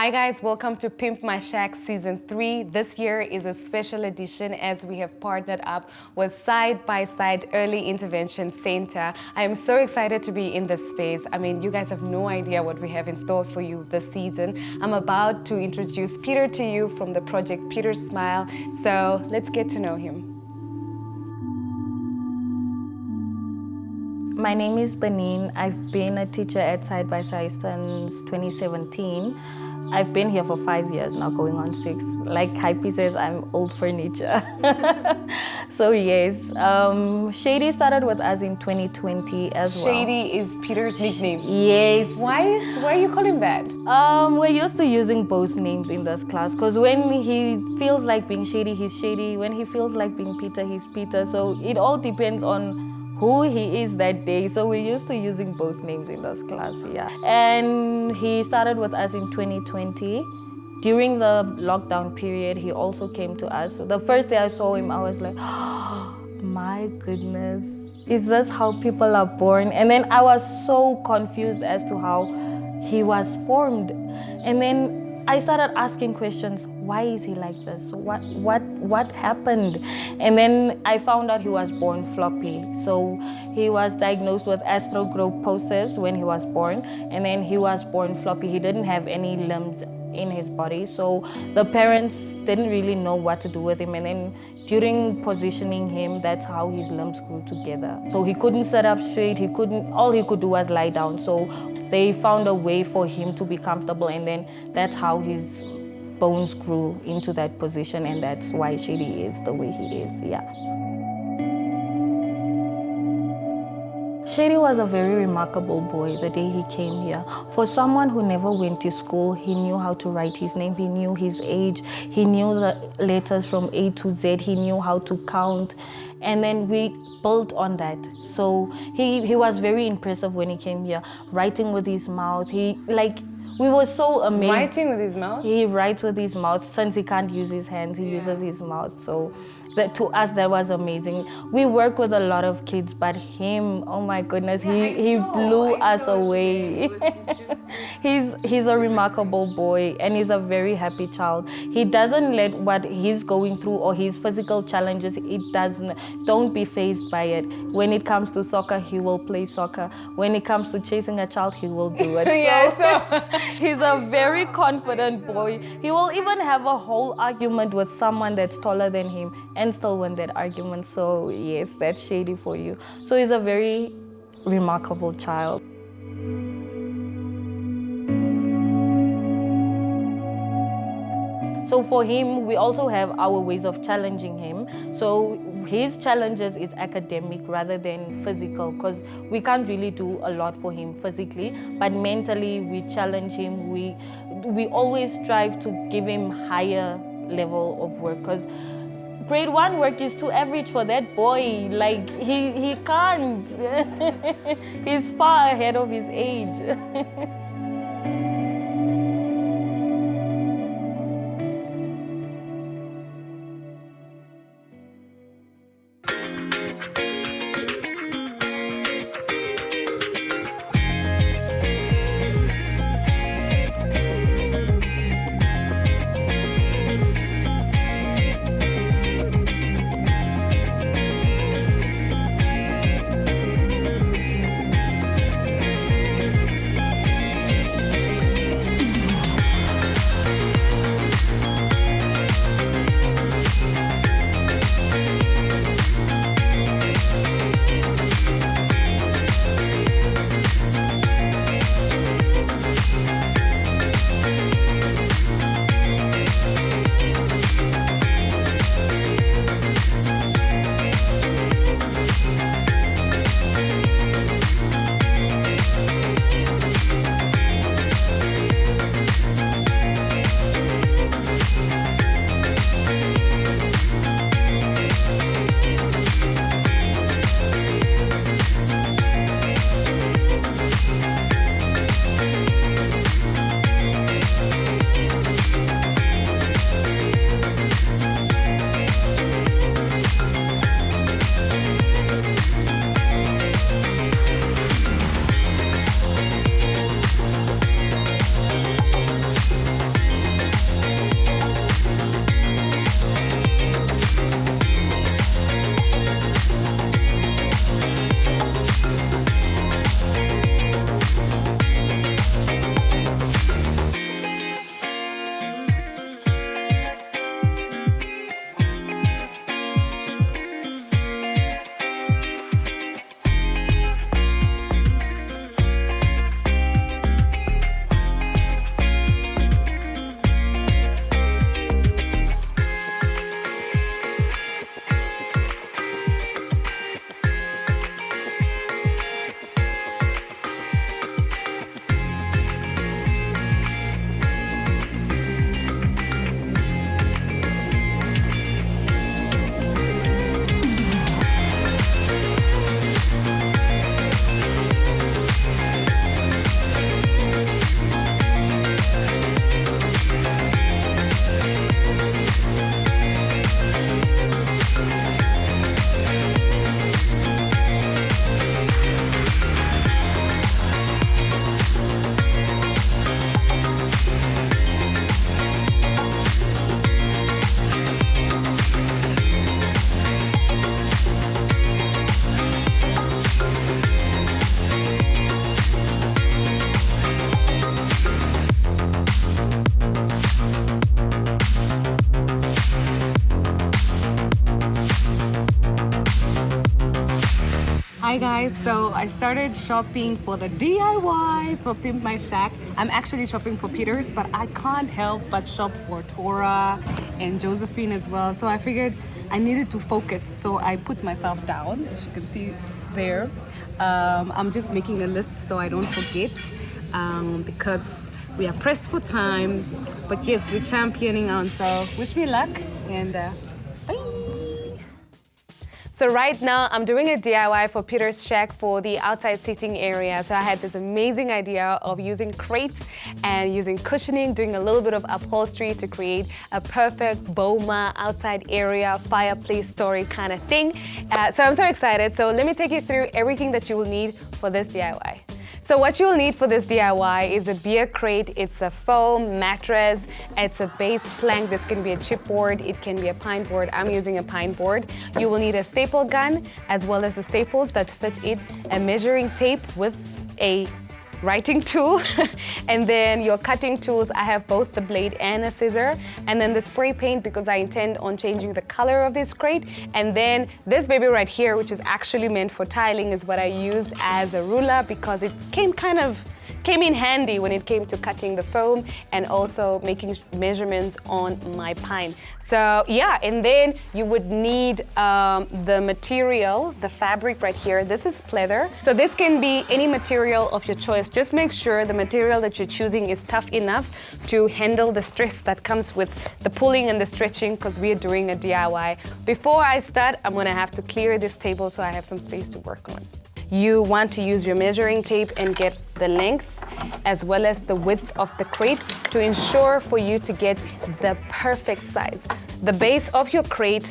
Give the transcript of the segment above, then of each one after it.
Hi guys, welcome to Pimp My Shack Season 3. This year is a special edition as we have partnered up with Side by Side Early Intervention Center. I am so excited to be in this space. I mean, you guys have no idea what we have in store for you this season. I'm about to introduce Peter to you from the project Peter's Smile, so let's get to know him. My name is Benin. I've been a teacher at Side by Side since 2017. I've been here for 5 years now, going on 6. Like Hype says, I'm old furniture. So yes, Shady started with us in 2020 as well. Shady is Peter's nickname. Yes. Why you call him that? We're used to using both names in this class because when he feels like being Shady, he's Shady. When he feels like being Peter, he's Peter. So it all depends on who he is that day. So we're used to using both names in this class, yeah. And he started with us in 2020. During the lockdown period, he also came to us. So the first day I saw him, I was like, oh, my goodness, is this how people are born? And then I was so confused as to how he was formed. And then I started asking questions. Why is he like this? What happened? And then I found out he was born floppy. So he was diagnosed with arthrogryposis when he was born, and then he was born floppy. He didn't have any limbs in his body, so the parents didn't really know what to do with him. And then during positioning him, that's how his limbs grew together. So he couldn't sit up straight. All he could do was lie down. So they found a way for him to be comfortable, and then that's how his bones grew into that position, and that's why Shady is the way he is, yeah. Shady was a very remarkable boy the day he came here. For someone who never went to school, he knew how to write his name, he knew his age, he knew the letters from A to Z, he knew how to count, and then we built on that. So he was very impressive when he came here, writing with his mouth. We were so amazed. Writing with his mouth? He writes with his mouth. Since he can't use his hands, he uses his mouth. So to us, that was amazing. We work with a lot of kids, but him, oh my goodness, he blew us away. He's a remarkable boy, and he's a very happy child. He doesn't let what he's going through or his physical challenges, don't be fazed by it. When it comes to soccer, he will play soccer. When it comes to chasing a child, he will do it. He's a very confident boy. He will even have a whole argument with someone that's taller than him and still win that argument. So yes, that's Shady for you. So he's a very remarkable child. So for him, we also have our ways of challenging him. So his challenges is academic rather than physical, because we can't really do a lot for him physically, but mentally we challenge him. We always strive to give him higher level of work, because grade 1 work is too average for that boy. Like he can't. He's far ahead of his age. guys, so I started shopping for the DIYs for Pimp My Shack. I'm actually shopping for Peter's, but I can't help but shop for Tora and Josephine as well. So I figured I needed to focus, so I put myself down, as you can see there. I'm just making a list so I don't forget, because we are pressed for time. But yes, we're championing on, so wish me luck and bye. So right now I'm doing a DIY for Peter's Shack for the outside seating area. So I had this amazing idea of using crates and using cushioning, doing a little bit of upholstery to create a perfect boma outside area, fireplace story kind of thing. So I'm so excited. So let me take you through everything that you will need for this DIY. So what you'll need for this DIY is a beer crate, it's a foam mattress, it's a base plank. This can be a chipboard, it can be a pine board. I'm using a pine board. You will need a staple gun as well as the staples that fit it, a measuring tape with a writing tool, and then your cutting tools. I have both the blade and a scissor, and then the spray paint because I intend on changing the color of this crate. And then this baby right here, which is actually meant for tiling, is what I used as a ruler because it came in handy when it came to cutting the foam and also making measurements on my pine. So yeah, and then you would need the material, the fabric right here. This is pleather. So this can be any material of your choice. Just make sure the material that you're choosing is tough enough to handle the stress that comes with the pulling and the stretching because we are doing a DIY. Before I start, I'm gonna have to clear this table so I have some space to work on. You want to use your measuring tape and get the length as well as the width of the crate to ensure for you to get the perfect size. The base of your crate,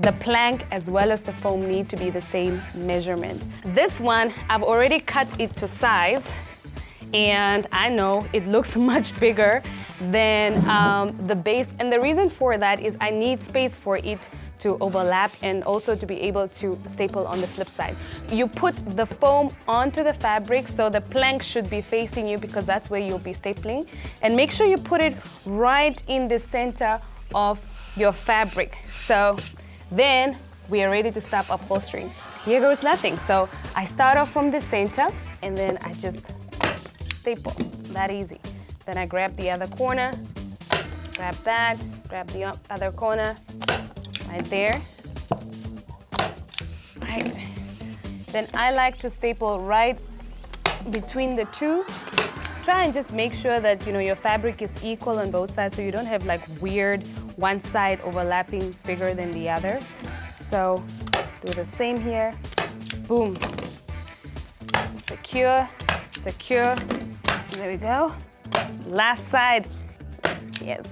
the plank as well as the foam need to be the same measurement. This one, I've already cut it to size, and I know it looks much bigger than the base. And the reason for that is I need space for it to overlap and also to be able to staple on the flip side. You put the foam onto the fabric, so the plank should be facing you because that's where you'll be stapling. And make sure you put it right in the center of your fabric. So then we are ready to start upholstering. Here goes nothing. So I start off from the center and then I just staple, that easy. Then I grab the other corner, grab that, grab the other corner, right there. Right. Then I like to staple right between the two. Try and just make sure that your fabric is equal on both sides so you don't have like weird one side overlapping bigger than the other. So do the same here. Boom. Secure, secure. There we go. Last side. Yes.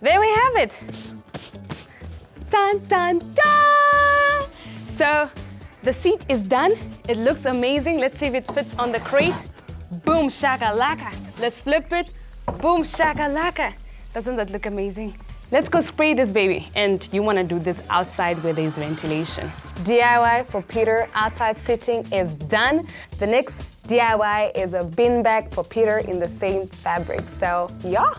There we have it. Dun, dun, dun! So the seat is done. It looks amazing. Let's see if it fits on the crate. Boom, shakalaka. Let's flip it. Boom, shakalaka. Doesn't that look amazing? Let's go spray this baby. And you want to do this outside where there's ventilation. DIY for Peter outside sitting is done. The next DIY is a bin bag for Peter in the same fabric. So yeah.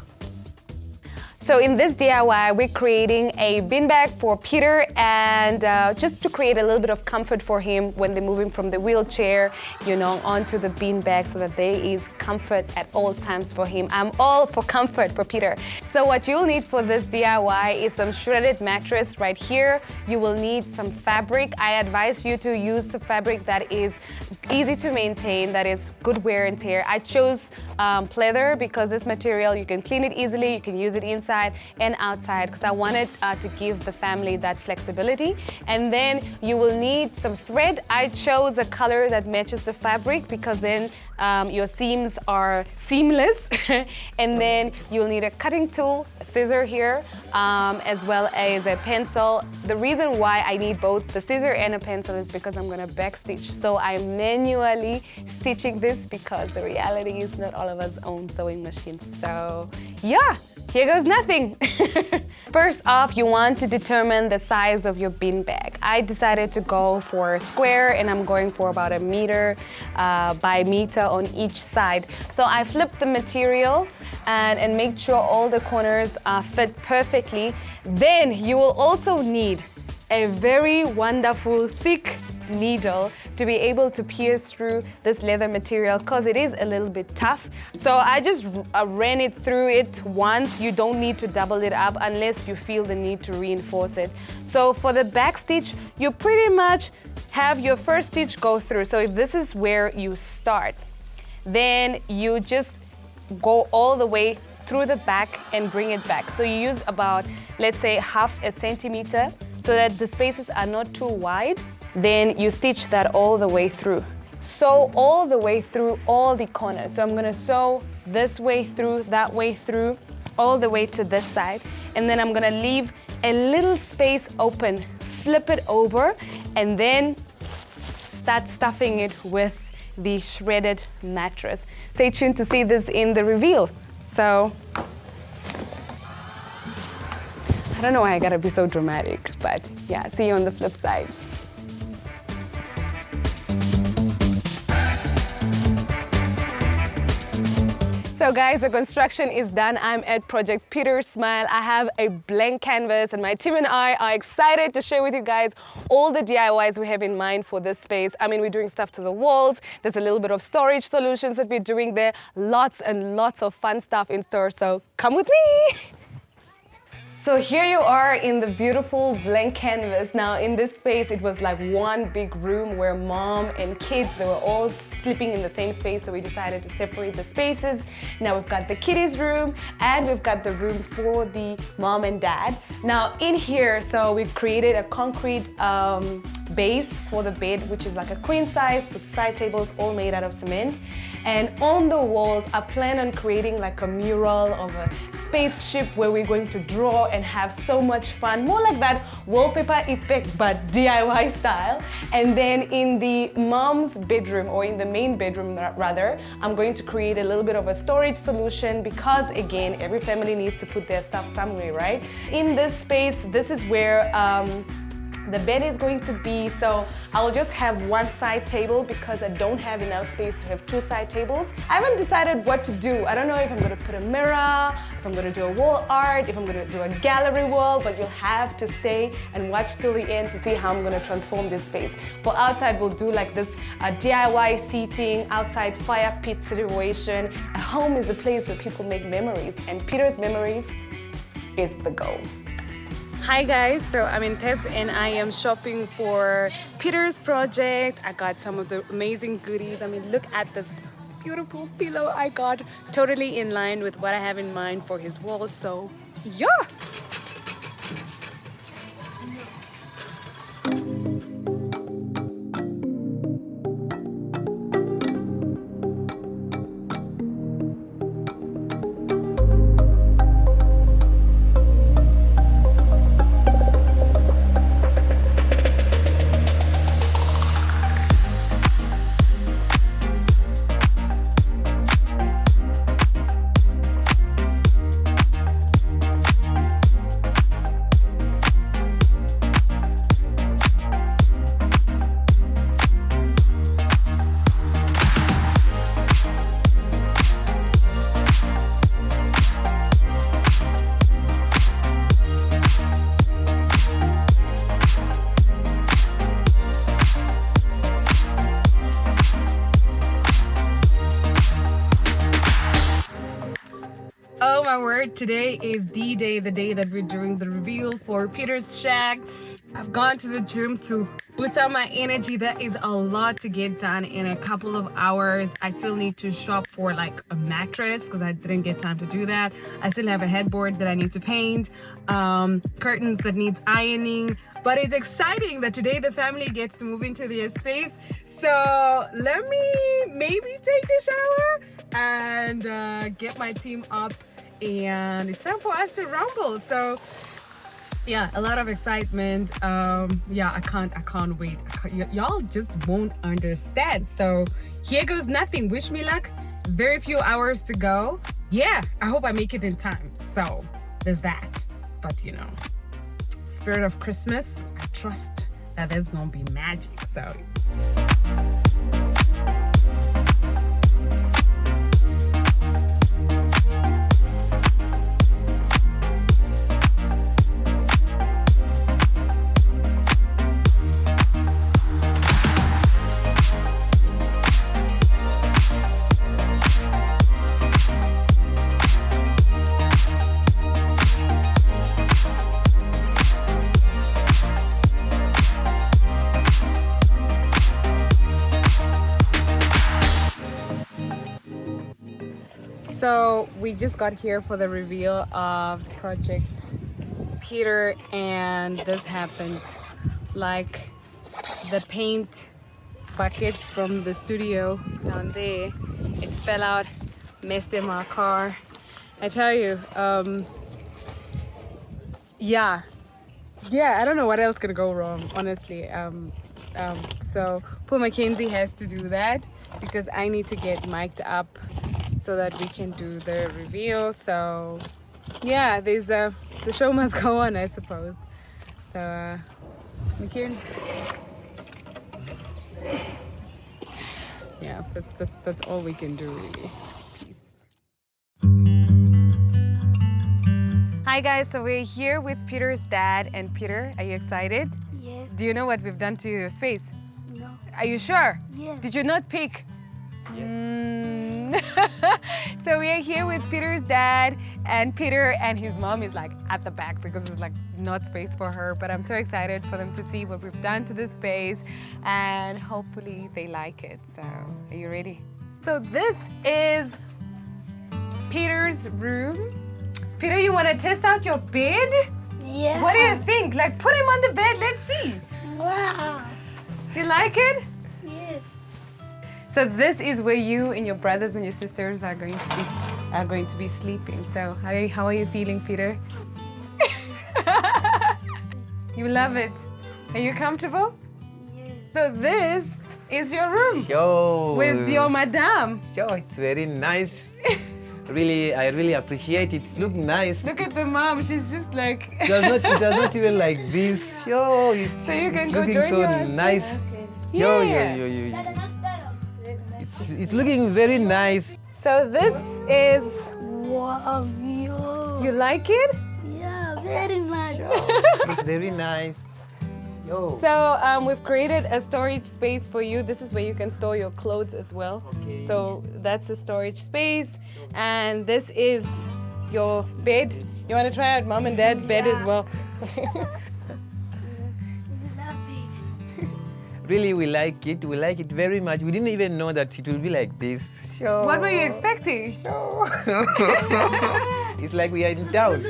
So in this DIY, we're creating a bin bag for Peter, and just to create a little bit of comfort for him when they're moving from the wheelchair, onto the bean bag so that there is comfort at all times for him. I'm all for comfort for Peter. So what you'll need for this DIY is some shredded mattress right here. You will need some fabric. I advise you to use the fabric that is easy to maintain, that is good wear and tear. I chose pleather because this material, you can clean it easily, you can use it inside and outside because I wanted to give the family that flexibility. And then you will need some thread. I chose a color that matches the fabric because then your seams are seamless. And then you'll need a cutting tool, a scissor here, as well as a pencil. The reason why I need both the scissor and a pencil is because I'm gonna backstitch. So I'm manually stitching this because the reality is not all of us own sewing machines. So yeah. Here goes nothing. First off, you want to determine the size of your bin bag. I decided to go for a square and I'm going for about 1 meter by meter on each side. So I flipped the material and make sure all the corners fit perfectly. Then you will also need a very wonderful thick needle to be able to pierce through this leather material because it is a little bit tough. So I just ran it through it once. You don't need to double it up unless you feel the need to reinforce it. So for the back stitch, you pretty much have your first stitch go through. So if this is where you start, then you just go all the way through the back and bring it back. So you use about, let's say, half a centimeter so that the spaces are not too wide. Then you stitch that all the way through. Sew all the way through all the corners. So I'm gonna sew this way through, that way through, all the way to this side. And then I'm gonna leave a little space open, flip it over, and then start stuffing it with the shredded mattress. Stay tuned to see this in the reveal. So, I don't know why I gotta be so dramatic, but yeah, see you on the flip side. So guys, the construction is done. I'm at Project Peter's Smile. I have a blank canvas and my team and I are excited to share with you guys all the DIYs we have in mind for this space. I mean, we're doing stuff to the walls. There's a little bit of storage solutions that we're doing there. Lots and lots of fun stuff in store, so come with me. So here you are in the beautiful blank canvas. Now in this space, it was like one big room where mom and kids, they were all sleeping in the same space. So we decided to separate the spaces. Now we've got the kiddies room and we've got the room for the mom and dad. Now in here, so we've created a concrete base for the bed, which is like a queen size with side tables all made out of cement. And on the walls, I plan on creating like a mural of a spaceship where we're going to draw and have so much fun, more like that wallpaper effect but DIY style. And then in the mom's bedroom, or in the main bedroom rather, I'm going to create a little bit of a storage solution because again, every family needs to put their stuff somewhere, right? In this space, this is where the bed is going to be, so I'll just have one side table because I don't have enough space to have two side tables. I haven't decided what to do. I don't know if I'm gonna put a mirror, if I'm gonna do a wall art, if I'm gonna do a gallery wall, but you'll have to stay and watch till the end to see how I'm gonna transform this space. For outside, we'll do like this DIY seating, outside fire pit situation. A home is a place where people make memories, and Peter's Memories is the goal. Hi guys, so I'm in Pep and I am shopping for Peter's project. I got some of the amazing goodies. I mean, look at this beautiful pillow I got. Totally in line with what I have in mind for his wall, so yeah! Oh my word, today is D-Day, the day that we're doing the reveal for Peter's Shack. I've gone to the gym to boost up my energy. That is a lot to get done in a couple of hours. I still need to shop for like a mattress because I didn't get time to do that. I still have a headboard that I need to paint, curtains that needs ironing. But it's exciting that today the family gets to move into their space. So let me maybe take the shower and get my team up, and it's time for us to rumble. So yeah, a lot of excitement. Yeah, I can't wait. Y'all just won't understand. So here goes nothing. Wish me luck. Very few hours to go. Yeah, I hope I make it in time. So there's that. But you know, spirit of Christmas, I trust that there's gonna be magic. So we just got here for the reveal of Project Peter, and this happened. Like the paint bucket from the studio down there, it fell out, messed in my car. I tell you, yeah, I don't know what else could go wrong, honestly. So poor Mackenzie has to do that because I need to get mic'd up so that we can do the reveal. So yeah, the show must go on, I suppose. So Mackenzie, yeah, that's all we can do, really. Peace. Hi guys, so we're here with Peter's dad. And Peter, are you excited? Yes. Do you know what we've done to your space? No. Are you sure? Yes. Did you not pick? So we are here with Peter's dad, and Peter and his mom is like at the back because it's like not space for her. But I'm so excited for them to see what we've done to this space, and hopefully they like it. So are you ready? So this is Peter's room. Peter, you want to test out your bed? Yeah. What do you think? Like, put him on the bed. Let's see. Wow. You like it? Yes. So this is where you and your brothers and your sisters are going to be sleeping. So how are you feeling, Peter? You love it. Are you comfortable? Yes. So this is your room Yo. with your madame. Yo, it's very nice. Really, I really appreciate it. It looks nice. Look at the mom. She's just like. It was not even like this. Yo, So you can it's go looking join so your husband. nice. Okay. Yo. Yeah. It's looking very nice. So this is. Wow. Yo. You like it? Yeah, very much. It's very nice. Yo. So we've created a storage space for you. This is where you can store your clothes as well. Okay. So that's a storage space. And this is your bed. You want to try out mom and dad's bed as well? Really, we like it. We like it very much. We didn't even know that it will be like this. Yo. What were you expecting? It's like we are in town.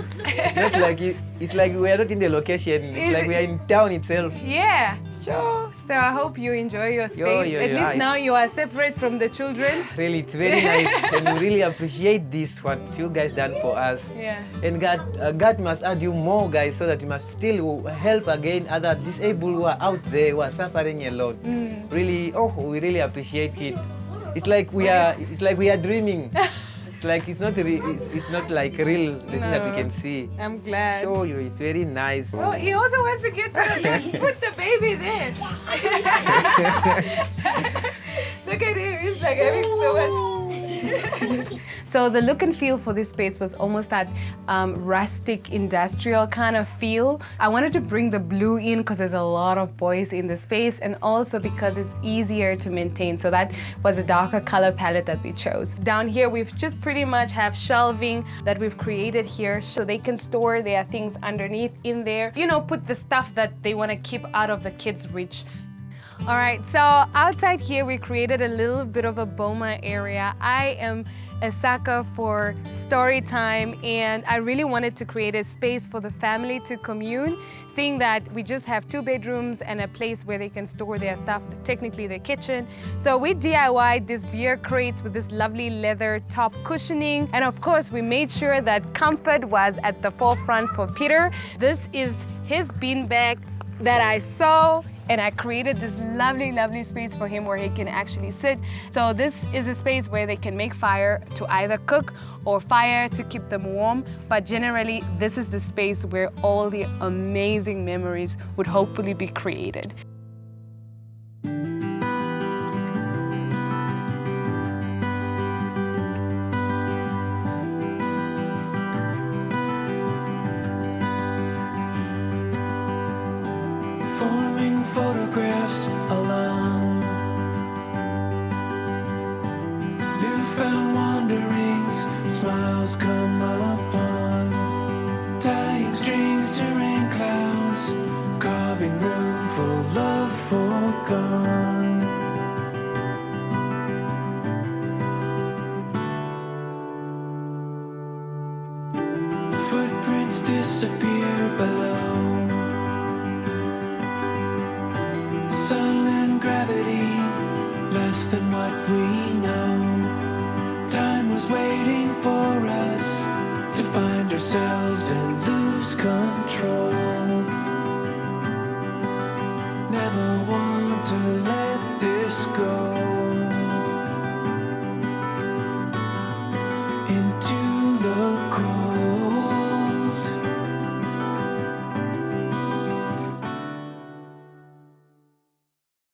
Not like it's like we are not in the location. It's like we are in town itself. Yeah. Sure. So I hope you enjoy your space. At least now you are separate from the children. Really, it's very nice, and we really appreciate this what you guys done for us. Yeah. And God must add you more guys, so that you must still help again other disabled who are out there who are suffering a lot. Really, we really appreciate it. It's like we are dreaming. Like it's not like real the thing that we can see. I'm glad. Show you, it's very nice. Oh, he also wants to get to the bed. Put the baby there. Look at him. He's like having so much. So the look and feel for this space was almost that rustic industrial kind of feel. I wanted to bring the blue in because there's a lot of boys in the space, and also because it's easier to maintain. So that was a darker color palette that we chose. Down here we've just pretty much have shelving that we've created here so they can store their things underneath in there. You know, put the stuff that they want to keep out of the kids' reach. All right, so outside here we created a little bit of a boma area. I am a sucker for story time, and I really wanted to create a space for the family to commune, seeing that we just have 2 bedrooms and a place where they can store their stuff, technically the kitchen. So we DIY'd these beer crates with this lovely leather top cushioning, and of course we made sure that comfort was at the forefront for Peter. This is his beanbag that I saw, and I created this lovely, lovely space for him where he can actually sit. So this is a space where they can make fire to either cook or fire to keep them warm. But generally, this is the space where all the amazing memories would hopefully be created. Forming photographs alone, newfound wanderings, smiles come upon, tying strings to rain clouds, carving room for love forgone. Mountains disappear below. Sun and gravity, less than what we know. Time was waiting for us to find ourselves and lose control.